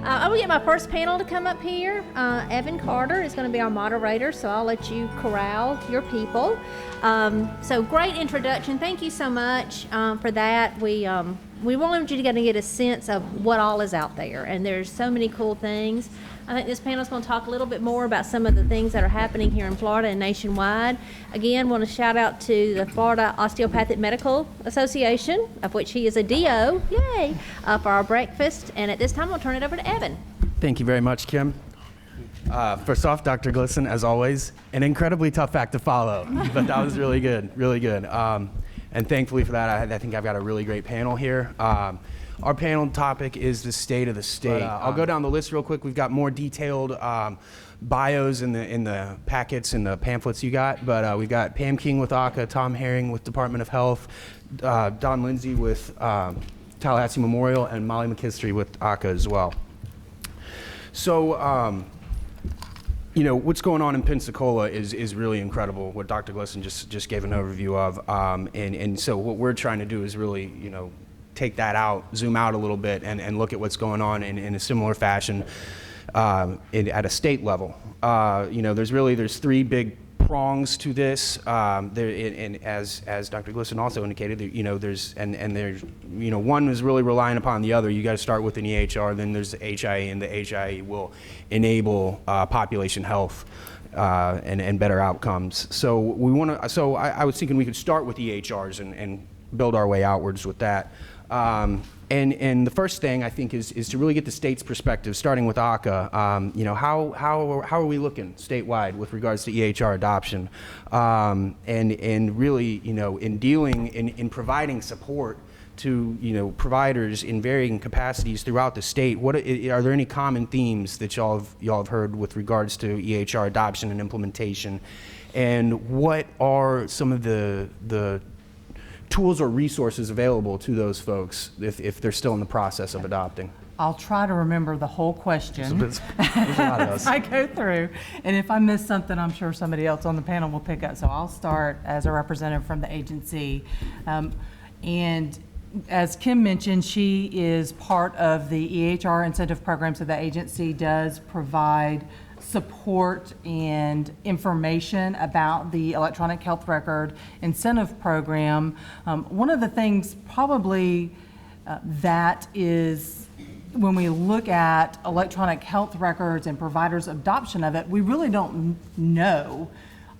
I will get my first panel to come up here. Evan Carter is going to be our moderator, so I'll let you corral your people. So great introduction. Thank you so much for that. We wanted you to get a sense of what all is out there, and there's so many cool things. I think this panel is going to talk a little bit more about some of the things that are happening here in Florida and nationwide. Again, want to shout out to the Florida Osteopathic Medical Association, of which he is a DO, yay, for our breakfast. And at this time, I'll turn it over to Evan. Thank you very much, Kim. First off, Dr. Glisson, as always, an incredibly tough act to follow, but that was really good, really good. And thankfully for that, I think I've got a really great panel here. Our panel topic is the state of the state. I'll go down the list real quick. We've got more detailed bios in the packets and the pamphlets you got, but we've got Pam King with AHCA, Tom Herring with Department of Health, Don Lindsay with Tallahassee Memorial, and Molly McKistry with AHCA as well. So, you know, what's going on in Pensacola is really incredible, what Dr. Glisson just gave an overview of. And so what we're trying to do is really, you know, take that out, zoom out a little bit, and look at what's going on in a similar fashion at a state level. You know, there's three big prongs to this, and as Dr. Glisson also indicated, you know, there's one is really relying upon the other. You got to start with an EHR, then there's the HIE, and the HIE will enable population health and better outcomes. So I was thinking we could start with EHRs and build our way outwards with that. And the first thing I think is to really get the state's perspective, starting with AHCA. You know, how are we looking statewide with regards to EHR adoption, and really, you know, in providing support to, you know, providers in varying capacities throughout the state. What are there any common themes that y'all have heard with regards to EHR adoption and implementation, and what are some of the tools or resources available to those folks if they're still in the process of adopting? I'll try to remember the whole question There's a lot of us. as I go through. And if I miss something, I'm sure somebody else on the panel will pick up. So I'll start as a representative from the agency. And as Kim mentioned, she is part of the EHR Incentive Program, so the agency does provide support and information about the Electronic Health Record Incentive Program. One of the things probably that is, when we look at electronic health records and providers' adoption of it, we really don't know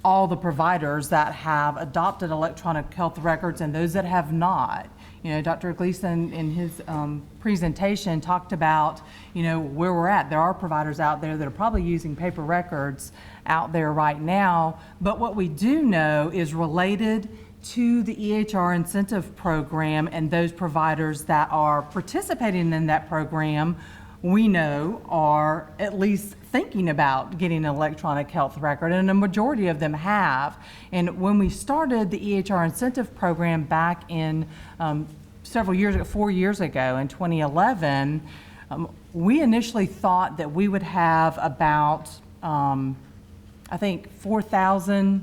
all the providers that have adopted electronic health records and those that have not. You know, Dr. Gleason in his presentation talked about, you know, where we're at. There are providers out there that are probably using paper records out there right now, but what we do know is related to the EHR Incentive Program and those providers that are participating in that program, we know are at least thinking about getting an electronic health record, and a majority of them have. And when we started the EHR Incentive Program back in several years ago, 4 years ago in 2011, we initially thought that we would have about, I think, 4,000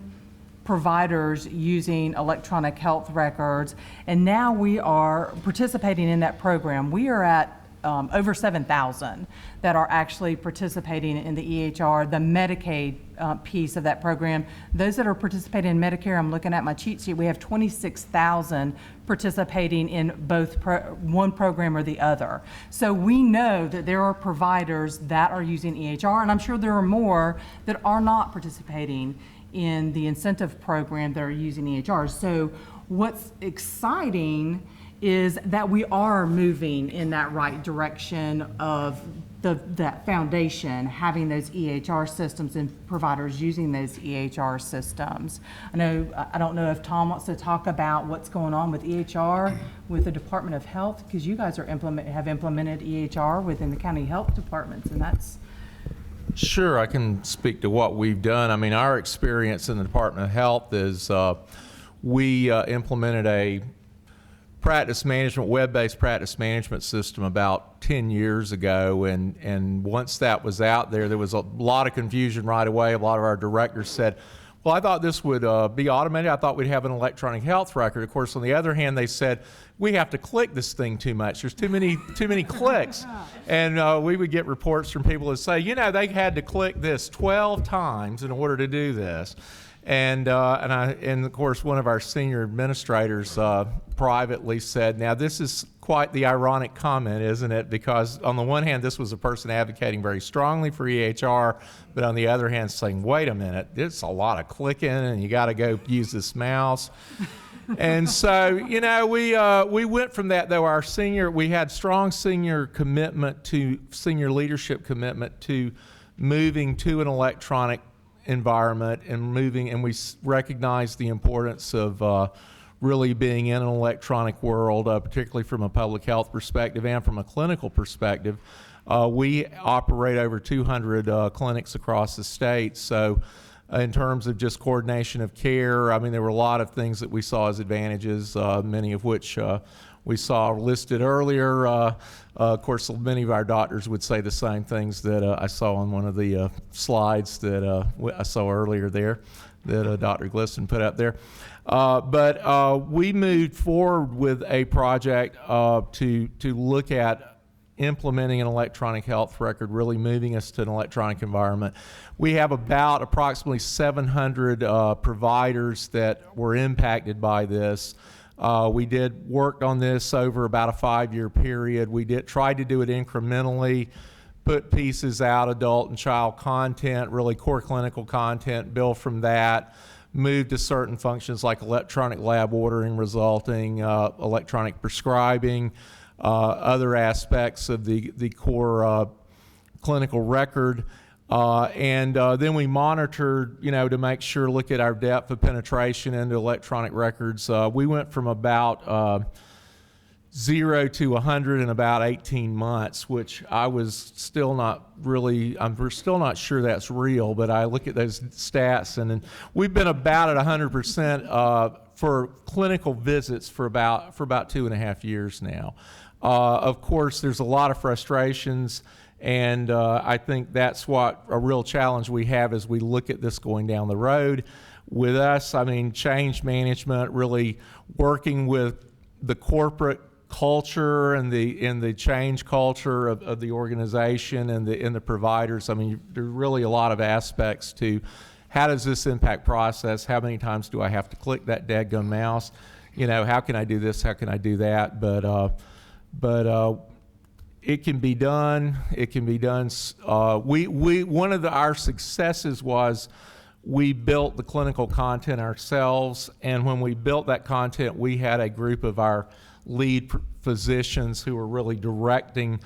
providers using electronic health records, and now we are participating in that program. We are at over 7,000 that are actually participating in the EHR, the Medicaid piece of that program. Those that are participating in Medicare, I'm looking at my cheat sheet, we have 26,000 participating in both one program or the other. So we know that there are providers that are using EHR, and I'm sure there are more that are not participating in the incentive program that are using EHR. So what's exciting is that we are moving in that right direction of that foundation, having those EHR systems and providers using those EHR systems. I don't know if Tom wants to talk about what's going on with EHR with the Department of Health, because you guys have implemented EHR within the county health departments, and that's... Sure, I can speak to what we've done. I mean, our experience in the Department of Health is we implemented a web-based practice management system about 10 years ago, and once that was out there was a lot of confusion right away. A lot of our directors said, well, I thought this would be automated. I thought we'd have an electronic health record. Of course, on the other hand, they said, we have to click this thing too much. There's too many clicks. And we would get reports from people that say, they had to click this 12 times in order to do this. And of course, one of our senior administrators privately said, now this is quite the ironic comment, isn't it? Because on the one hand, this was a person advocating very strongly for EHR, but on the other hand, saying, wait a minute, it's a lot of clicking and you got to go use this mouse. And so, we went from that, though. We had strong senior leadership commitment to moving to an electronic environment and we recognized the importance of really being in an electronic world, particularly from a public health perspective and from a clinical perspective. We operate over 200 clinics across the state, so in terms of just coordination of care, there were a lot of things that we saw as advantages, many of which we saw listed earlier. Of course, many of our doctors would say the same things that I saw on one of the slides that I saw earlier there, that Dr. Glisson put up there. But we moved forward with a project to look at implementing an electronic health record, really moving us to an electronic environment. We have approximately 700 providers that were impacted by this. We worked on this over about a 5-year period. We tried to do it incrementally, put pieces out, adult and child content, really core clinical content, build from that, move to certain functions like electronic lab ordering, resulting, electronic prescribing, other aspects of the core clinical record. And then we monitored, to make sure, look at our depth of penetration into electronic records. We went from about 0 to 100 in about 18 months, which I was still not really, we're still not sure that's real, but I look at those stats and we've been about at 100% for clinical visits for about 2.5 years now. Of course, there's a lot of frustrations, and I think that's what a real challenge we have as we look at this going down the road. With us, change management, really working with the corporate culture and the change culture of the organization and the providers. There's really a lot of aspects to how does this impact process? How many times do I have to click that dadgum mouse? How can I do this? How can I do that? But it can be done. It can be done. One of our successes was we built the clinical content ourselves, and when we built that content, we had a group of our lead physicians who were really directing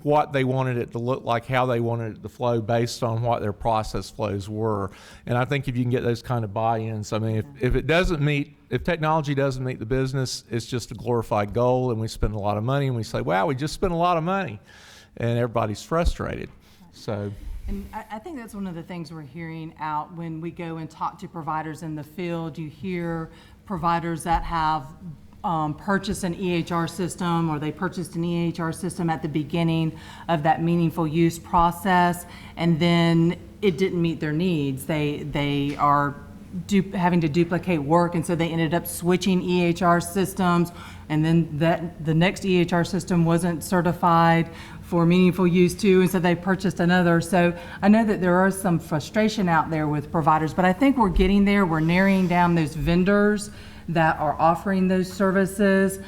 what they wanted it to look like, how they wanted it to flow based on what their process flows were. And I think if you can get those kind of buy-ins, if technology doesn't meet the business, it's just a glorified goal, and we spend a lot of money, and we say, wow, we just spent a lot of money, and everybody's frustrated. So. And I think that's one of the things we're hearing out when we go and talk to providers in the field. You hear providers that have purchased an EHR system, or they purchased an EHR system at the beginning of that meaningful use process, and then it didn't meet their needs. They are having to duplicate work, and so they ended up switching EHR systems, and then the next EHR system wasn't certified for meaningful use too, and so they purchased another. So I know that there is some frustration out there with providers, but I think we're getting there. We're narrowing down those vendors that are offering those services,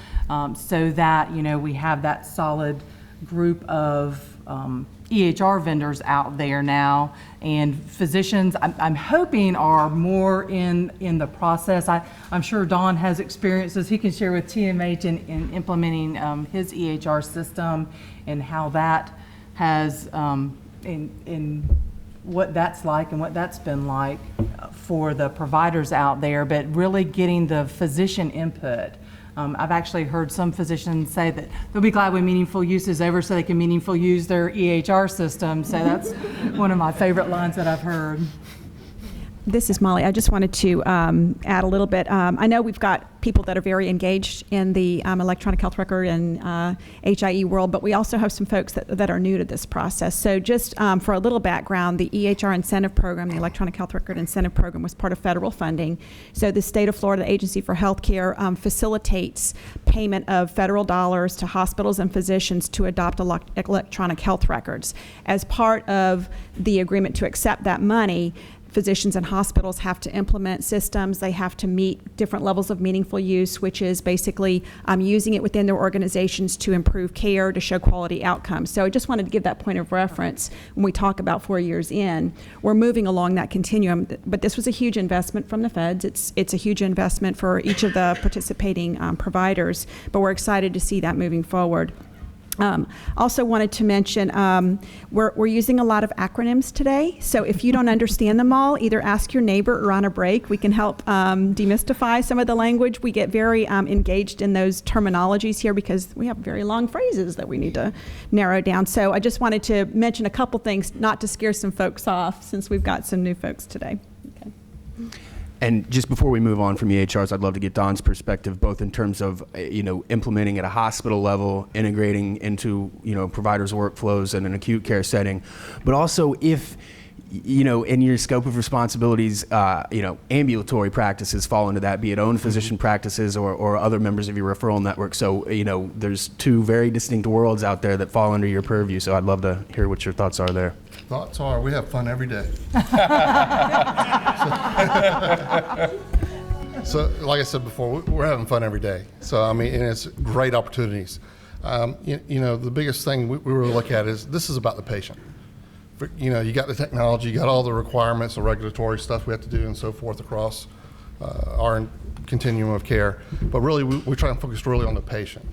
so that we have that solid group of EHR vendors out there now, and physicians I'm hoping are more in the process. I'm sure Don has experiences he can share with TMH in implementing his EHR system, and how that has in what that's like and what that's been like for the providers out there, but really getting the physician input. I've actually heard some physicians say that they'll be glad when meaningful use is over so they can meaningful use their EHR system. So that's one of my favorite lines that I've heard. This is Molly. I just wanted to add a little bit. I know we've got people that are very engaged in the electronic health record and HIE world, but we also have some folks that are new to this process. So just for a little background, the EHR Incentive Program, the Electronic Health Record Incentive Program, was part of federal funding. So the state of Florida Agency for Healthcare facilitates payment of federal dollars to hospitals and physicians to adopt electronic health records. As part of the agreement to accept that money, physicians and hospitals have to implement systems. They have to meet different levels of meaningful use, which is basically using it within their organizations to improve care, to show quality outcomes. So I just wanted to give that point of reference when we talk about 4 years in. We're moving along that continuum, but this was a huge investment from the feds. It's a huge investment for each of the participating providers, but we're excited to see that moving forward. Also wanted to mention, we're using a lot of acronyms today, so if you don't understand them all, either ask your neighbor or on a break. We can help demystify some of the language. We get very engaged in those terminologies here because we have very long phrases that we need to narrow down. So I just wanted to mention a couple things, not to scare some folks off, since we've got some new folks today. Okay. And just before we move on from EHRs, I'd love to get Don's perspective, both in terms of, implementing at a hospital level, integrating into, providers' workflows in an acute care setting, but also if, in your scope of responsibilities, ambulatory practices fall into that, be it own physician practices or other members of your referral network. So, there's two very distinct worlds out there that fall under your purview. So I'd love to hear what your thoughts are there. Thoughts are, we have fun every day. So, like I said before, we're having fun every day. So, and it's great opportunities. The biggest thing we really look at is this is about the patient. You got the technology, you got all the requirements, the regulatory stuff we have to do and so forth across our continuum of care. But really, we try and focus really on the patient.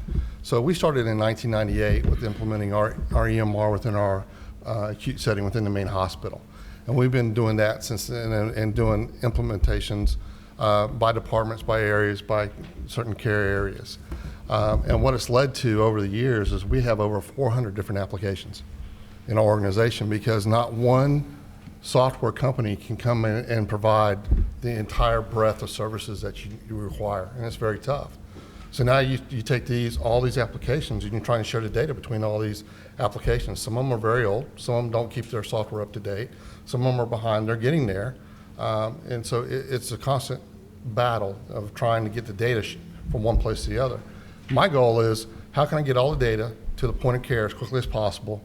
So we started in 1998 with implementing our EMR within our acute setting within the main hospital. And we've been doing that since then and doing implementations by departments, by areas, by certain care areas. And what it's led to over the years is we have over 400 different applications in our organization because not one software company can come in and provide the entire breadth of services that you require, and it's very tough. So now you take all these applications and you're trying to share the data between all these applications. Some of them are very old, some of them don't keep their software up to date, some of them are behind, they're getting there. And so it's a constant battle of trying to get the data from one place to the other. My goal is, how can I get all the data to the point of care as quickly as possible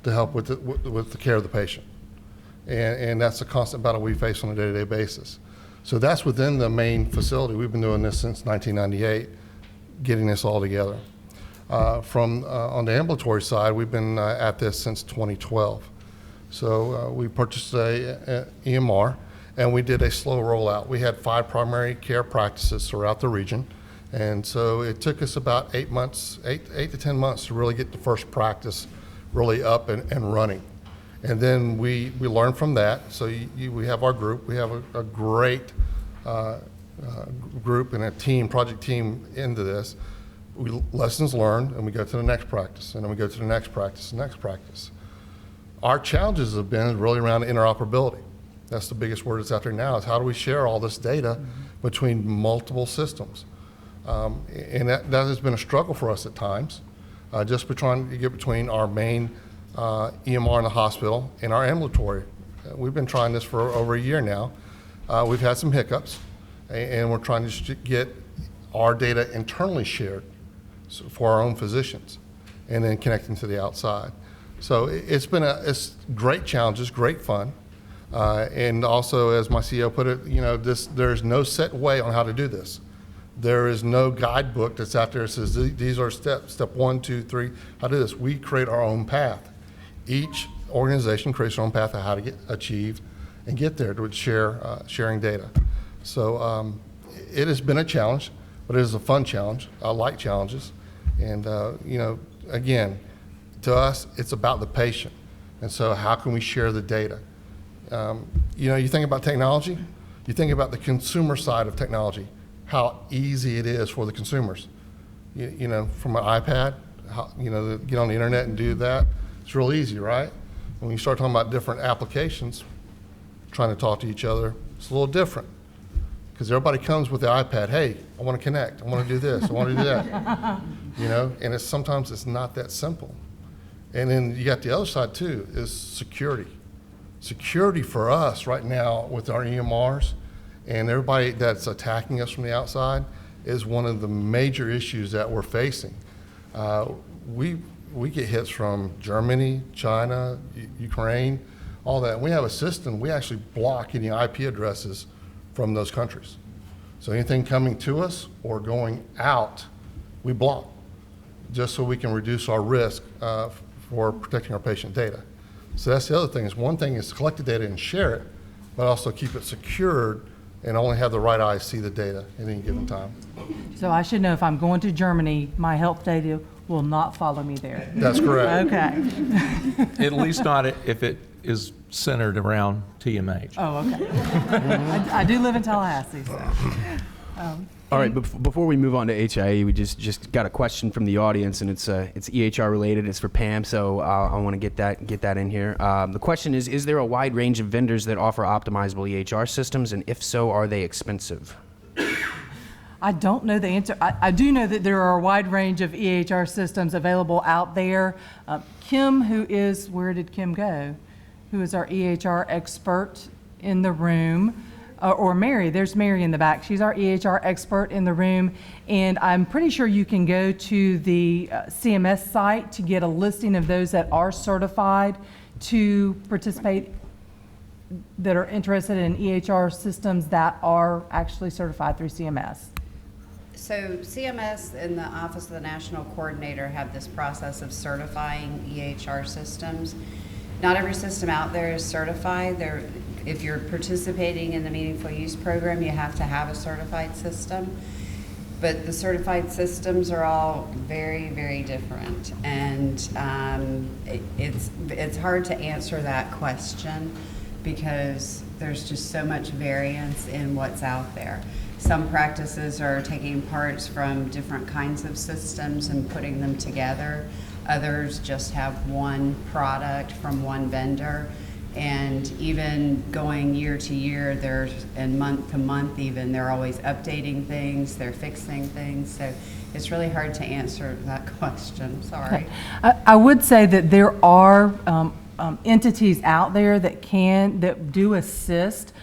to help with the care of the patient? And that's a constant battle we face on a day-to-day basis. So that's within the main facility. We've been doing this since 1998, getting this all together. On the ambulatory side, we've been at this since 2012. So we purchased a EMR, and we did a slow rollout. We had 5 primary care practices throughout the region, and so it took us about 8 to 10 months to really get the first practice really up and running. And then we learned from that. So we have our group. We have a great group and a team, project team into this. Lessons learned, and we go to the next practice, and then we go to the next practice, the next practice. Our challenges have been really around interoperability. That's the biggest word that's out there now, is how do we share all this data between multiple systems? And that has been a struggle for us at times, just trying to get between our main EMR in the hospital and our ambulatory. We've been trying this for over a year now. We've had some hiccups, and we're trying to get our data internally shared for our own physicians, and then connecting to the outside. So it's great challenges, great fun, and also, as my CEO put it, there's no set way on how to do this. There is no guidebook that's out there that says these are step 1, 2, 3, how to do this. We create our own path. Each organization creates their own path of how to achieve and get there to sharing data. So it has been a challenge, but it is a fun challenge. I like challenges. And, again, to us, it's about the patient. And so how can we share the data? You think about technology, you think about the consumer side of technology, how easy it is for the consumers. From an iPad, get on the internet and do that, it's real easy, right? When you start talking about different applications, trying to talk to each other, It's a little different because everybody comes with the iPad. Hey, I want to connect. I want to do this. I want to do that. You know, and sometimes it's not that simple. And then you got the other side too, is security. Security for us right now with our EMRs and everybody that's attacking us from the outside is one of the major issues that we're facing. We get hits from Germany, China, Ukraine, all that. We have a system, we actually block any IP addresses from those countries. So anything coming to us or going out, we block, just so we can reduce our risk for protecting our patient data. So that's the other thing, is one thing is to collect the data and share it, but also keep it secured and only have the right eyes see the data at any given time. So I should know if I'm going to Germany, my health data will not follow me there. That's correct. Okay. At least not if it is centered around TMH. Oh, okay. I do live in Tallahassee, so. All right, before we move on to HIE, we just got a question from the audience, and it's EHR related. It's for Pam, so I want to get that in here. The question is there a wide range of vendors that offer optimizable EHR systems, and if so, are they expensive? I don't know the answer. I do know that there are a wide range of EHR systems available out there. Kim, where did Kim go? Who is our EHR expert in the room? Or Mary, there's Mary in the back. She's our EHR expert in the room. And I'm pretty sure you can go to the CMS site to get a listing of those that are certified to participate, that are interested in EHR systems that are actually certified through CMS. So CMS and the Office of the National Coordinator have this process of certifying EHR systems. Not every system out there is certified. If you're participating in the Meaningful Use Program, you have to have a certified system. But the certified systems are all very, very different. And it's hard to answer that question because there's just so much variance in what's out there. Some practices are taking parts from different kinds of systems and putting them together. Others just have one product from one vendor. And even going year to year, and month to month even, they're always updating things, they're fixing things. So it's really hard to answer that question, sorry. I would say that there are entities out there that do assist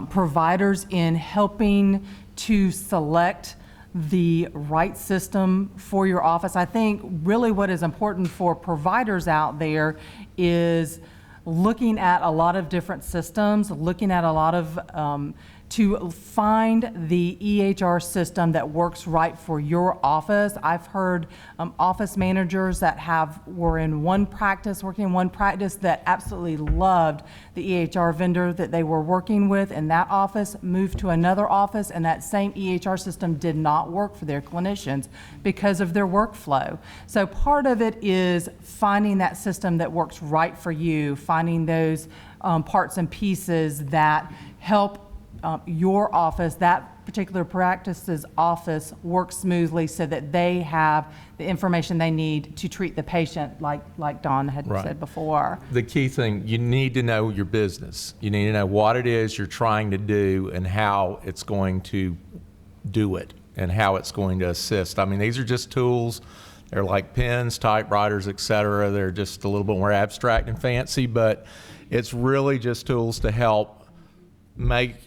providers in helping to select the right system for your office. I think really what is important for providers out there is looking at a lot of different systems, looking at a lot of, to find the EHR system that works right for your office. I've heard office managers that were in one practice, working in one practice, that absolutely loved the EHR vendor that they were working with in that office, moved to another office, and that same EHR system did not work for their clinicians because of their workflow. So part of it is finding that system that works right for you, finding those parts and pieces that help your office, that particular practice's office, work smoothly so that they have the information they need to treat the patient, like Don had said before. The key thing, you need to know your business. You need to know what it is you're trying to do and how it's going to do it and how it's going to assist. I mean, these are just tools. They're like pens, typewriters, et cetera. They're just a little bit more abstract and fancy, but it's really just tools to help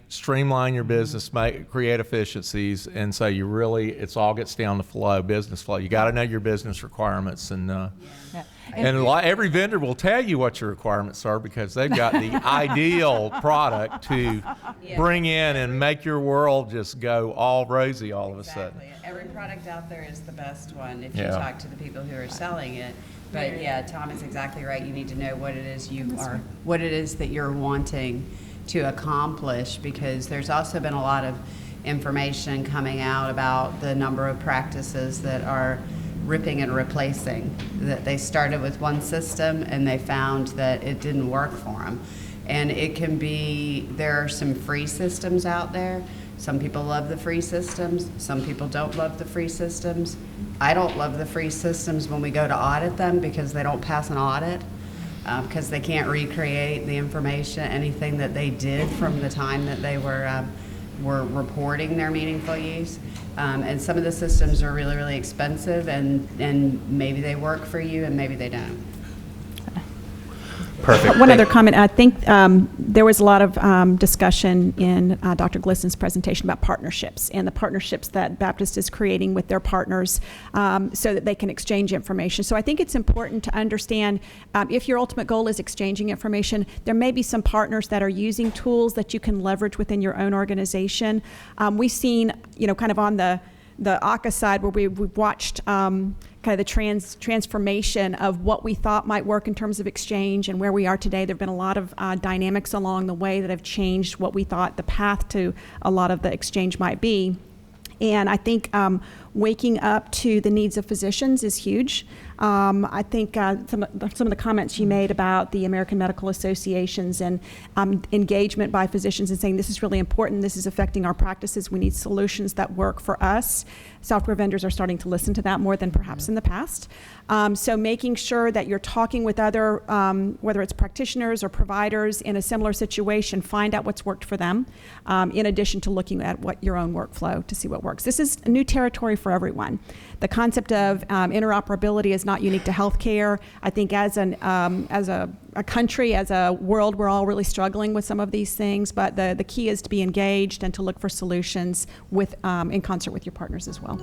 streamline your business, create efficiencies, and so it's all gets down to business flow. You got to know your business requirements, and every vendor will tell you what your requirements are because they've got the ideal product to bring in and make your world just go all rosy all of a sudden. Every product out there is the best one if you talk to the people who are selling it. But yeah, Tom is exactly right. You need to know what it is that you're wanting to accomplish, because there's also been a lot of information coming out about the number of practices that are ripping and replacing, that they started with one system and they found that it didn't work for them. And there are some free systems out there. Some people love the free systems, some people don't love the free systems. I don't love the free systems when we go to audit them because they don't pass an audit. because they can't recreate the information, anything that they did from the time that they were reporting their meaningful use. And some of the systems are really, really expensive, and maybe they work for you and maybe they don't. Perfect. One other comment. I think there was a lot of discussion in Dr. Glissen's presentation about partnerships and the partnerships that Baptist is creating with their partners so that they can exchange information. So I think it's important to understand if your ultimate goal is exchanging information, there may be some partners that are using tools that you can leverage within your own organization. We've seen, kind of on the AHCA side where we've watched kind of the transformation of what we thought might work in terms of exchange and where we are today. There have been a lot of dynamics along the way that have changed what we thought the path to a lot of the exchange might be. And I think waking up to the needs of physicians is huge. I think some of the comments you made about the American Medical Associations and engagement by physicians and saying this is really important, this is affecting our practices, we need solutions that work for us. Software vendors are starting to listen to that more than perhaps in the past. So making sure that you're talking with other, whether it's practitioners or providers in a similar situation, find out what's worked for them, in addition to looking at what your own workflow to see what works. This is a new territory for everyone. The concept of interoperability is not unique to healthcare. I think as a country, as a world, we're all really struggling with some of these things, but the key is to be engaged and to look for solutions with in concert with your partners as well.